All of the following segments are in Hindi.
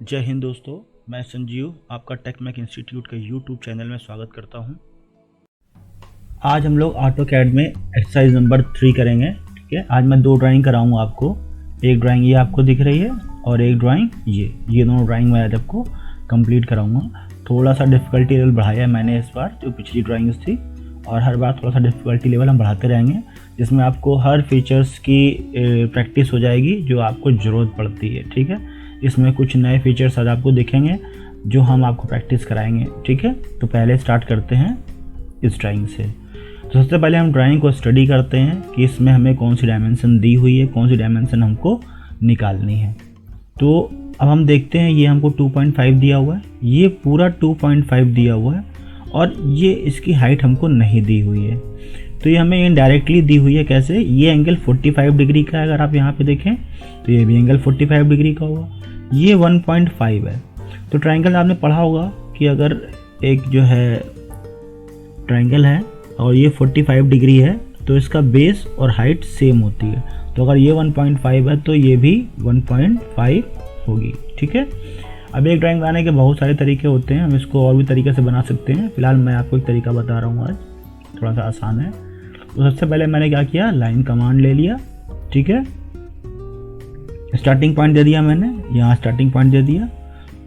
जय हिंद दोस्तों, मैं संजीव आपका टेकमेक इंस्टीट्यूट के यूट्यूब चैनल में स्वागत करता हूं। आज हम लोग ऑटोकैड में एक्सरसाइज नंबर 3 करेंगे। ठीक है, आज मैं 2 ड्राइंग कराऊंगा आपको। एक ड्राइंग ये आपको दिख रही है और एक ड्राइंग ये दोनों ड्राइंग मैं आज आपको कंप्लीट कराऊंगा। थोड़ा सा डिफ़िकल्टी लेवल बढ़ाया है मैंने इस बार, जो पिछली ड्राइंग्स थी, और हर बार थोड़ा सा डिफ़िकल्टी लेवल हम बढ़ाते रहेंगे, जिसमें आपको हर फीचर्स की प्रैक्टिस हो जाएगी जो आपको ज़रूरत पड़ती है। ठीक है, इसमें कुछ नए फीचर्स आज आपको दिखेंगे जो हम आपको प्रैक्टिस कराएंगे। ठीक है, तो पहले स्टार्ट करते हैं इस ड्राइंग से। तो सबसे पहले हम ड्राइंग को स्टडी करते हैं कि इसमें हमें कौन सी डायमेंशन दी हुई है, कौन सी डायमेंशन हमको निकालनी है। तो अब हम देखते हैं, ये हमको 2.5 दिया हुआ है, ये पूरा 2.5 दिया हुआ है, और ये इसकी हाइट हमको नहीं दी हुई है। तो ये हमें इनडायरेक्टली दी हुई है। कैसे? ये एंगल 45 डिग्री का है, अगर आप यहाँ पे देखें तो ये भी एंगल 45 डिग्री का होगा। ये 1.5 है। तो ट्रायंगल आपने पढ़ा होगा कि अगर एक जो है ट्रायंगल है और ये 45 डिग्री है तो इसका बेस और हाइट सेम होती है। तो अगर ये 1.5 है तो ये भी 1.5 होगी। ठीक है, अब एक ड्राइंग बनाने के बहुत सारे तरीके होते हैं, हम इसको और भी तरीके से बना सकते हैं। फिलहाल मैं आपको एक तरीका बता रहा हूँ आज, थोड़ा सा आसान है। तो सबसे पहले मैंने क्या किया, लाइन कमांड ले लिया। ठीक है, स्टार्टिंग पॉइंट दे दिया मैंने, यहाँ स्टार्टिंग पॉइंट दे दिया,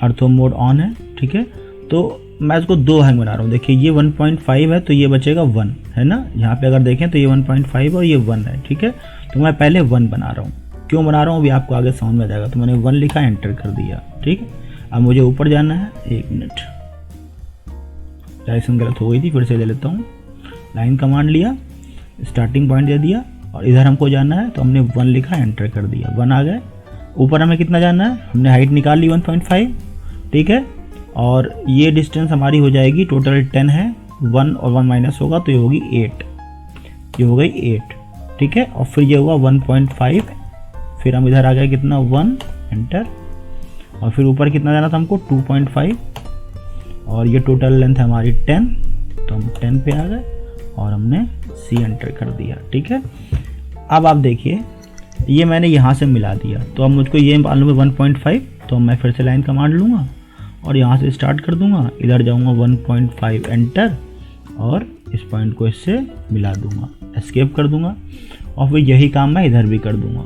ऑर्थो मोड ऑन है। ठीक है, तो मैं इसको 2 भाग बना रहा हूँ। देखिए ये 1.5 है तो ये बचेगा 1 है ना। यहाँ पे अगर देखें तो ये 1.5 और ये 1 है। ठीक है, तो मैं पहले 1 बना रहा हूँ। क्यों बना रहा हूँ अभी आपको आगे समझ में आ जाएगा। तो मैंने 1 लिखा, एंटर कर दिया। ठीक है, अब मुझे ऊपर जाना है। 1 मिनट, डायरेक्शन गलत हो गई थी, फिर से ले लेता हूँ। लाइन कमांड लिया, स्टार्टिंग पॉइंट दे दिया, और इधर हमको जाना है तो हमने 1 लिखा, एंटर कर दिया। 1 आ गए। ऊपर हमें कितना जाना है, हमने हाइट निकाल ली 1.5। ठीक है, और ये डिस्टेंस हमारी हो जाएगी, टोटल 10 है, 1 और 1 माइनस होगा तो ये होगी 8। ये हो गई 8। ठीक है, और फिर ये हुआ 1.5। फिर हम इधर आ गए कितना, 1, एंटर, और फिर ऊपर कितना जाना था हमको, 2.5, और ये टोटल लेंथ है हमारी 10, तो हम 10 पे आ गए और हमने C एंटर कर दिया। ठीक है, अब आप देखिए ये मैंने यहाँ से मिला दिया, तो अब मुझको ये मालूम है 1.5, तो मैं फिर से लाइन कमांड लूँगा और यहाँ से स्टार्ट कर दूँगा, इधर जाऊँगा 1.5, एंटर, और इस पॉइंट को इससे मिला दूँगा, एस्केप कर दूँगा, और फिर यही काम मैं इधर भी कर दूँगा।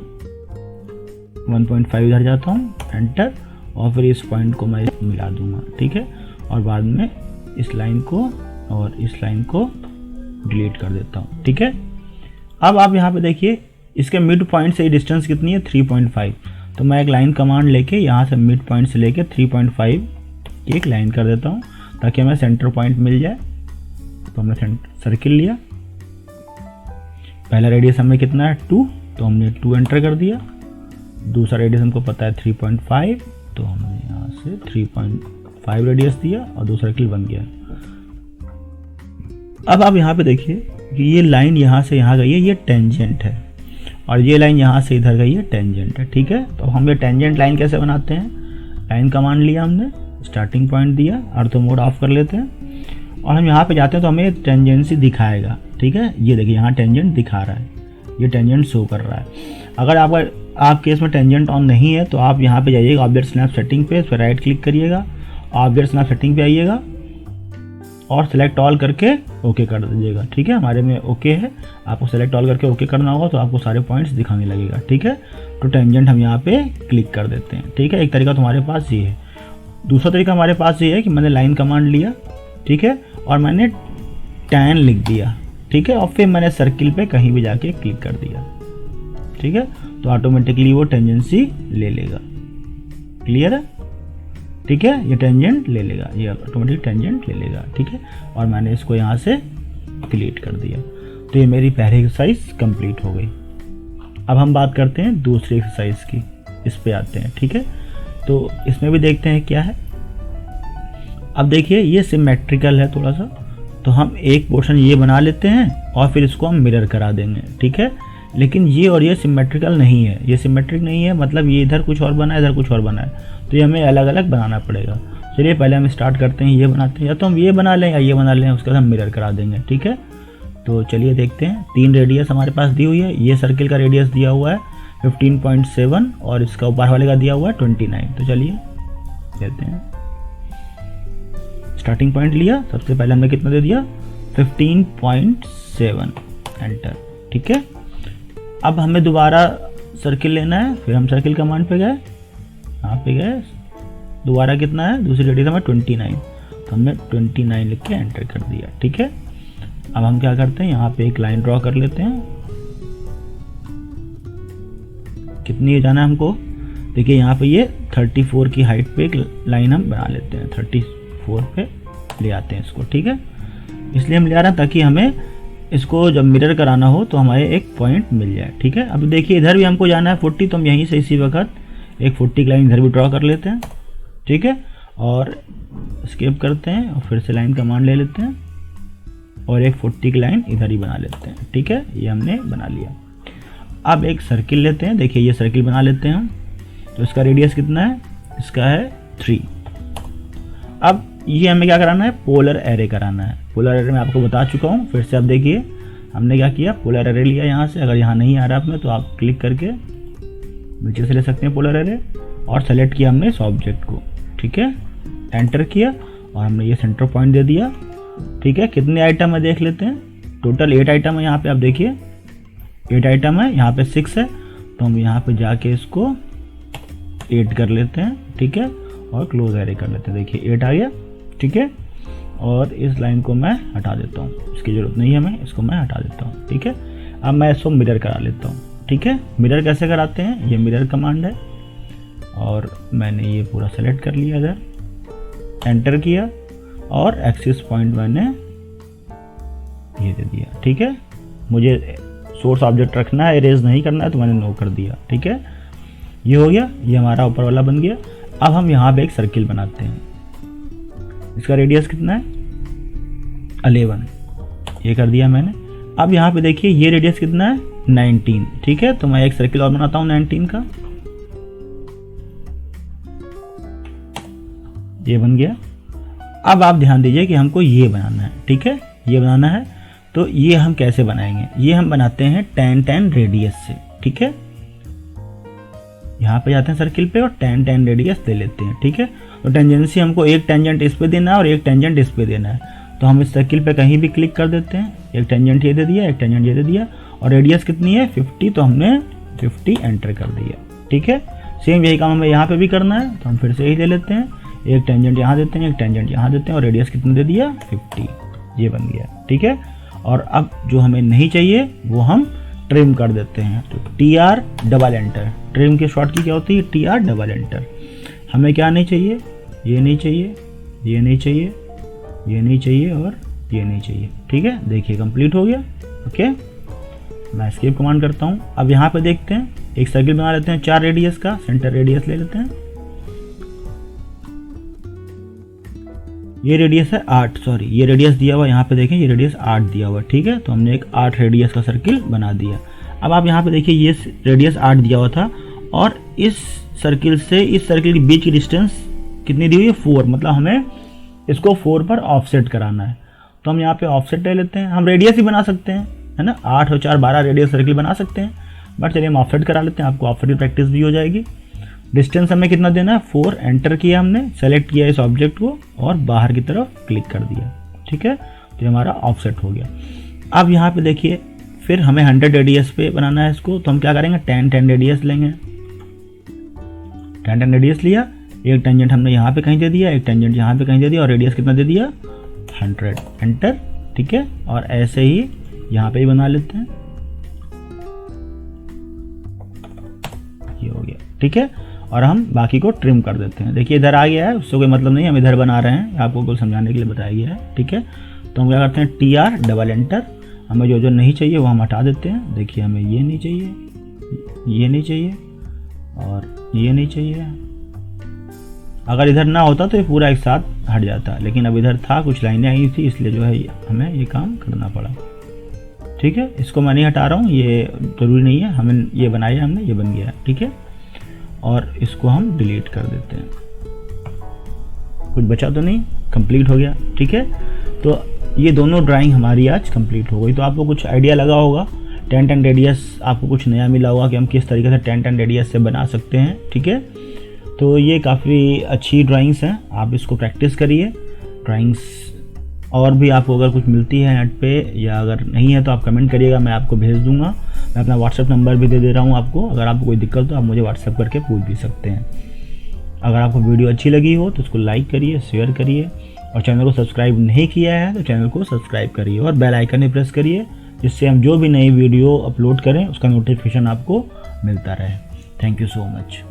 1.5 इधर जाता हूँ, एंटर, और फिर इस पॉइंट को मैं मिला दूँगा। ठीक है, और बाद में इस लाइन को और इस लाइन को डिलीट कर देता हूँ। ठीक है, अब आप यहाँ पे देखिए इसके मिड पॉइंट से डिस्टेंस कितनी है, 3.5। तो मैं एक लाइन कमांड लेके यहाँ से मिड पॉइंट से लेके 3.5 की एक लाइन कर देता हूँ ताकि हमें सेंटर पॉइंट मिल जाए। तो हमने सर्किल लिया, पहला रेडियस हमें कितना है, 2, तो हमने 2 एंटर कर दिया। दूसरा रेडियस हमको पता है 3.5, तो हमने यहाँ से 3.5 रेडियस दिया और दूसरा सर्किल बन गया। अब आप यहाँ पे देखिए कि ये लाइन यहाँ से यहाँ गई है, ये टेंजेंट है, और ये लाइन यहाँ से इधर गई है, टेंजेंट है। ठीक है, तो हम ये टेंजेंट लाइन कैसे बनाते हैं, लाइन कमांड लिया हमने, स्टार्टिंग पॉइंट दिया, ऑर्थो मोड ऑफ कर लेते हैं, और हम यहाँ पे जाते हैं तो हमें टेंजेंसी दिखाएगा। ठीक है, ये देखिए यहाँ टेंजेंट दिखा रहा है, ये टेंजेंट शो कर रहा है। अगर आपके इसमें टेंजेंट ऑन नहीं है तो आप यहाँ पे जाइएगा ऑब्जेक्ट स्नैप सेटिंग पे, फिर राइट क्लिक करिएगा, ऑब्जेक्ट स्नैप सेटिंग पे आइएगा और सेलेक्ट ऑल करके ओके कर दीजिएगा। ठीक है, हमारे में ओके है, आपको सेलेक्ट ऑल करके ओके करना होगा तो आपको सारे पॉइंट्स दिखाने लगेगा। ठीक है, तो टेंजेंट हम यहाँ पे क्लिक कर देते हैं। ठीक है, एक तरीका तुम्हारे पास ये है। दूसरा तरीका हमारे पास ये है कि मैंने लाइन कमांड लिया, ठीक है, और मैंने टैन लिख दिया। ठीक है, और फिर मैंने सर्किल पे कहीं भी जाके क्लिक कर दिया। ठीक है, तो ऑटोमेटिकली वो टेंजेंसी ले लेगा। क्लियर है? ठीक है, ये टेंजेंट ले लेगा, ये ऑटोमेटिक टेंजेंट ले लेगा। ठीक है, और मैंने इसको यहाँ से डिलीट कर दिया। तो ये मेरी पहली एक्सरसाइज कंप्लीट हो गई। अब हम बात करते हैं दूसरी एक्सरसाइज की, इस पे आते हैं। ठीक है, तो इसमें भी देखते हैं क्या है। अब देखिए ये सिमेट्रिकल है थोड़ा सा, तो हम एक पोर्शन ये बना लेते हैं और फिर इसको हम मिरर करा देंगे। ठीक है, लेकिन ये और ये सिमेट्रिकल नहीं है, ये सिमेट्रिक नहीं है, मतलब ये इधर कुछ और बना है, इधर कुछ और बना है, तो ये हमें अलग अलग बनाना पड़ेगा। चलिए पहले हम स्टार्ट करते हैं, ये बनाते हैं, या तो हम ये बना लें या ये बना लें, उसके बाद हम मिरर करा देंगे। ठीक है, तो चलिए देखते हैं। 3 रेडियस हमारे पास दी हुई है, ये सर्किल का रेडियस दिया हुआ है 15.7 और इसका ऊपर वाले का दिया हुआ है 29। तो चलिए लेते हैं, स्टार्टिंग पॉइंट लिया, सबसे पहले हमने कितना दे दिया 15.7, एंटर। ठीक है, अब हमें दोबारा सर्किल लेना है, फिर हम सर्किल कमांड पे गए, यहाँ पे गए, दोबारा कितना है, दूसरी रेडियस हमें 29, तो हमने 29 लिख के एंटर कर दिया। ठीक है, अब हम क्या करते हैं, यहाँ पे एक लाइन ड्रॉ कर लेते हैं, कितनी है जाना है हमको, देखिए यहाँ पे ये 34 की हाइट पे एक लाइन हम बना लेते हैं, 34 पे ले आते हैं इसको। ठीक है, इसलिए हम ले आ रहे हैं ताकि हमें इसको जब मिरर कराना हो तो हमारे एक पॉइंट मिल जाए। ठीक है, अब देखिए इधर भी हमको जाना है 40, तो हम यहीं से इसी वक्त एक 40 की लाइन इधर भी ड्रॉ कर लेते हैं। ठीक है, और स्किप करते हैं और फिर से लाइन कमांड ले लेते हैं और एक 40 की लाइन इधर ही बना लेते हैं। ठीक है, ये हमने बना लिया। अब एक सर्किल लेते हैं, देखिए ये सर्किल बना लेते हैं हम, तो इसका रेडियस कितना है, इसका है 3। अब ये हमें क्या कराना है, पोलर एरे कराना है। पोलर एरे मैं आपको बता चुका हूँ, फिर से आप देखिए हमने क्या किया, पोलर एरे लिया यहाँ से, अगर यहाँ नहीं आ रहा अपने तो आप क्लिक करके नीचे से ले सकते हैं पोलर एरे, और सेलेक्ट किया हमने इस ऑब्जेक्ट को। ठीक है, एंटर किया और हमने ये सेंटर पॉइंट दे दिया। ठीक है, कितने आइटम है देख लेते हैं, टोटल 8 आइटम है यहाँ पे, आप देखिए 8 आइटम है, यहाँ पे 6 है, तो हम यहाँ पे जाके इसको 8 कर लेते हैं। ठीक है, और क्लोज एरे कर लेते हैं, देखिए 8 आ गया। ठीक है, और इस लाइन को मैं हटा देता हूँ, इसकी ज़रूरत नहीं है हमें, इसको मैं हटा देता हूँ। ठीक है, अब मैं इसको मिरर करा लेता हूँ। ठीक है, मिरर कैसे कराते हैं, ये मिरर कमांड है, और मैंने ये पूरा सेलेक्ट कर लिया इधर, एंटर किया और एक्सिस पॉइंट मैंने ये दे दिया। ठीक है, मुझे सोर्स ऑब्जेक्ट रखना है, इरेज नहीं करना है, तो मैंने नो कर दिया। ठीक है, ये हो गया, ये हमारा ऊपर वाला बन गया। अब हम यहाँ पे एक सर्किल बनाते हैं, इसका रेडियस कितना है 11, ये कर दिया मैंने। अब यहाँ पे देखिए ये रेडियस कितना है 19। ठीक है, तो मैं एक सर्किल और बनाता हूँ 19 का, ये बन गया। अब आप ध्यान दीजिए कि हमको ये बनाना है। ठीक है, ये बनाना है, तो ये हम कैसे बनाएंगे, ये हम बनाते हैं 10-10 रेडियस से। ठीक है, यहाँ पे जाते हैं सर्किल पे और 10-10 रेडियस ले लेते हैं। ठीक है, तो टेंजेंसी हमको एक टेंजेंट इस पे देना है और एक टेंजेंट इस पे देना है, तो हम इस सर्किल पे कहीं भी क्लिक कर देते हैं, एक टेंजेंट ये दे दिया, एक टेंजेंट ये दे दिया, और रेडियस कितनी है 50, तो हमने 50 एंटर कर दिया। ठीक है, सेम यही काम हमें यहाँ पे भी करना है, तो हम फिर से यही ले लेते हैं, एक टेंजेंट यहाँ देते हैं, एक टेंजेंट यहाँ देते हैं, और रेडियस कितना दे दिया 50, ये बन गया। ठीक है, और अब जो हमें नहीं चाहिए वो हम ट्रिम कर देते हैं, तो TR डबल एंटर, ट्रिम की शॉर्ट की क्या होती है TR डबल एंटर। हमें क्या नहीं चाहिए, ये नहीं चाहिए, ये नहीं चाहिए, ये नहीं चाहिए और ये नहीं चाहिए। ठीक है, देखिए कंप्लीट हो गया। ओके, मैं एस्केप कमांड करता हूँ। अब यहाँ पे देखते हैं, एक सर्किल बना लेते हैं 4 रेडियस का, सेंटर रेडियस ले लेते हैं, ये रेडियस है 8, सॉरी ये रेडियस दिया हुआ यहाँ पे देखें, ये रेडियस 8 दिया हुआ। ठीक है, तो हमने एक 8 रेडियस का सर्किल बना दिया। अब आप यहाँ पे देखिए ये रेडियस 8 दिया हुआ था, और इस सर्किल से इस सर्किल के बीच की डिस्टेंस कितनी दी हुई है 4, मतलब हमें इसको 4 पर ऑफसेट कराना है। तो हम यहाँ पे ऑफसेट ले लेते हैं, हम रेडियस ही बना सकते हैं, है ना, 8 और 4 12 रेडियस सर्किल बना सकते हैं, बट चलिए हम ऑफसेट करा लेते हैं, आपको ऑफसेट की प्रैक्टिस भी हो जाएगी। डिस्टेंस हमें कितना देना है 4, एंटर किया हमने, सेलेक्ट किया इस ऑब्जेक्ट को और बाहर की तरफ क्लिक कर दिया। ठीक है, तो हमारा ऑफसेट हो गया। अब यहाँ पे देखिए फिर हमें 100 रेडियस पे बनाना है इसको, तो हम क्या करेंगे 10-10 रेडियस लेंगे, 10-10 रेडियस लिया, एक टेंजेंट हमने यहाँ पे कहीं दे दिया, एक टेंजेंट यहाँ पे कहीं दे दिया, और रेडियस कितना दे दिया 100, एंटर। ठीक है, और ऐसे ही यहाँ पे ही बना लेते हैं, ये हो गया। ठीक है, और हम बाकी को ट्रिम कर देते हैं। देखिए इधर आ गया है, उससे कोई मतलब नहीं, हम इधर बना रहे हैं, आपको कुछ समझाने के लिए बताया गया है। ठीक है, तो हम क्या करते हैं TR डबल एंटर, हमें जो जो नहीं चाहिए वो हम हटा देते हैं। देखिए हमें ये नहीं चाहिए, ये नहीं चाहिए और ये नहीं चाहिए। अगर इधर ना होता तो ये पूरा एक साथ हट जाता, लेकिन अब इधर था, कुछ लाइनें आई थी, इसलिए जो है हमें ये काम करना पड़ा। ठीक है, इसको मैं नहीं हटा रहा हूँ, ये ज़रूरी नहीं है, हमें ये बनाया हमने, ये बन गया। ठीक है, और इसको हम डिलीट कर देते हैं, कुछ बचा तो नहीं, कंप्लीट हो गया। ठीक है, तो ये दोनों ड्राइंग हमारी आज कंप्लीट हो गई। तो आपको कुछ आइडिया लगा होगा, 10-10 रेडियस आपको कुछ नया मिला होगा कि हम किस तरीके से 10-10 रेडियस से बना सकते हैं। ठीक है, तो ये काफ़ी अच्छी ड्राइंग्स हैं, आप इसको प्रैक्टिस करिए। ड्राइंग्स और भी आपको अगर कुछ मिलती है नेट पे या अगर नहीं है तो आप कमेंट करिएगा, मैं आपको भेज दूंगा। मैं अपना व्हाट्सएप नंबर भी दे रहा हूँ आपको, अगर आपको कोई दिक्कत हो आप मुझे व्हाट्सएप करके पूछ भी सकते हैं। अगर आपको वीडियो अच्छी लगी हो तो उसको लाइक करिए, शेयर करिए, और चैनल को सब्सक्राइब नहीं किया है तो चैनल को सब्सक्राइब करिए और बेल आइकन भी प्रेस करिए, जिससे हम जो भी नई वीडियो अपलोड करें उसका नोटिफिकेशन आपको मिलता रहे। Thank you so much.